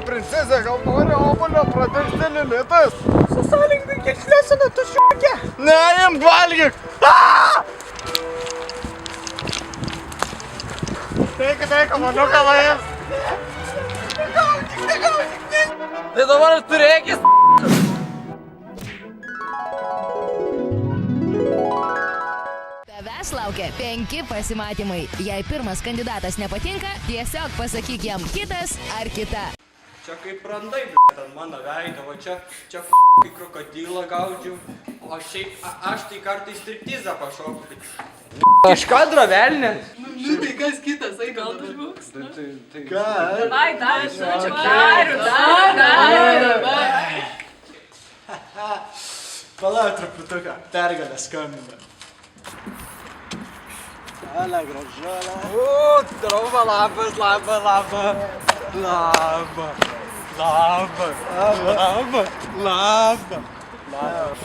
princesė, gal nori obuolio pradėti lilitas? Susalinkink, kiek šliesina, tu šiukė. Ne, imk valgyk! Teika, manuką laim. Tai dabar turėkis. Tavęs laukia 5 pasimatymai. Jei pirmas kandidatas nepatinka, tiesiog pasakyk jam kitas ar kita. Čia kaip randai, ant mano veido, o čia kaip krokodilą gaudžiu. O šiaip aš tai kartais striptizą pašoku. Iš kadro velnės. Nu tai kas kitas, ai gal žmogus? Ką? Davai, dar. Palauk truputuką, pergalę skambina. Ala gražuolė. Drauba, labas.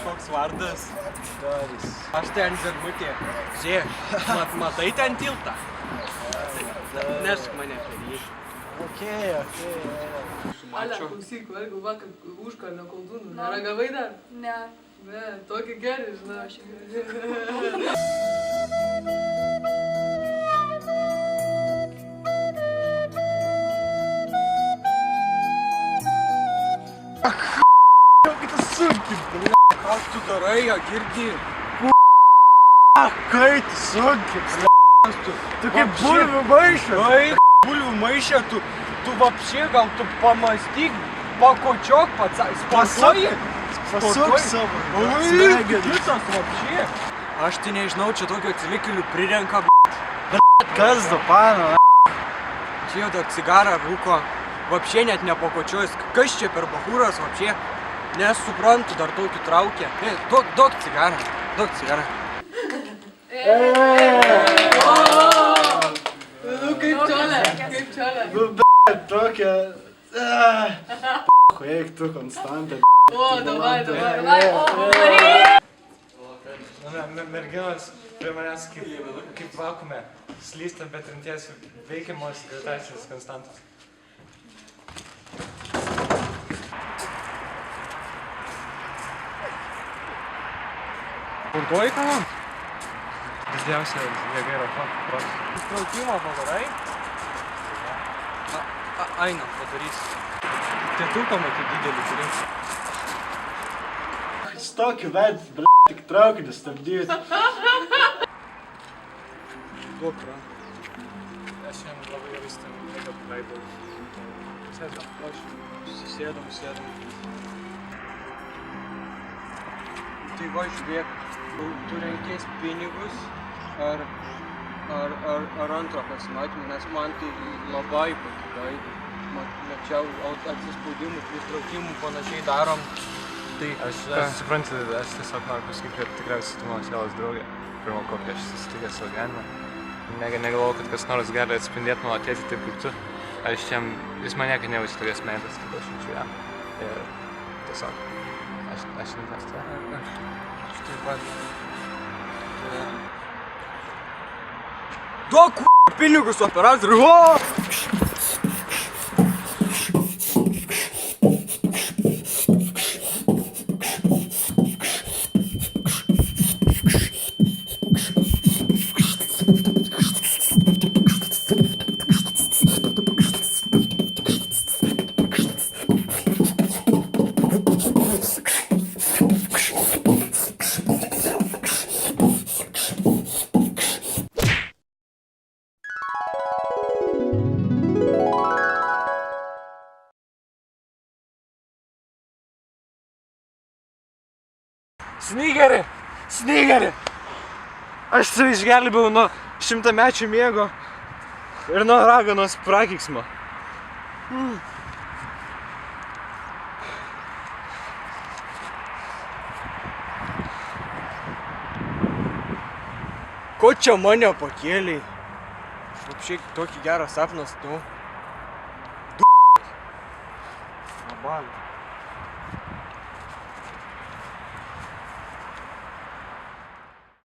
Koks vardas? Doris. Aš ten Zermutė. Žiūrėk, matai ten tiltą? Nešk mane per jį. Okei. Ale, klausyk, galva, kad užkalnio koldūnų. Neragavai dar? Ne. Ne, tokį gerį, žinai. Kaip tu sunkiai, Kas tu darai, ją girdi? kai tu sunkiai. Tu kaip bulvių maišas. Oi, bulvių maišė, tu vapšė, gal tu pamastyk, pakočiok, sportuoji? Pasuk savo. Oi, smegenis. kitas vapšė. Aš tai nežinau, čia tokio atsilikėlių prirenka, Kas du pana? čia dar cigarą rūko, vapšė net nepakočiojus. Kas čia per bahūras vapšė? Nesuprantu, dar tokį traukia. Duok cigarą. Nu, kaip čiolė. Nu, tokia... Eik tu, Konstantė. O, davai. Merginos prie manęs kaip vakume slysta, bet rimties veikiamos gravitacijos konstantos. Sportuoji ką nors? Didžiausia jėga yra protas. Įstraukimą padarai? Aina, padarysi. Tėtuką matyti didelį turinti. Stokį ved, tik traukinį stabdyti. Duok ranką. Aš šiandien labai gerai stambiai mėgą praleidau. Sėdam. Aš susėdam. Tai va, žiūrėk, tu renkės pinigus ar antrą pasimatymą, nes man tai labai patiko. Mačiau atsispaudimų, pritraukimų panašiai darom. Tai Aš suprantu, aš tiesiog noriu pasakyti, kad tikriausiai tu mano sielos draugė. Pirmą kokią aš susitikęs savo gyvenimą. Negalvojau, kad kas nors gali atspindėti mano tėtį taip kaip tu. Jis man niekada nejaučia tokias meilės, kaip aš jaučiu jam. Ir tiesiog, aš nežinau to. aš taip pat. Duok pinigus operatoriui! Snygeri! Aš save išgelbėjau nuo 100-mečio miego ir nuo raganos prakeiksmo. Ko čia mane pakėlei? Šiaip tokį gerą sapną,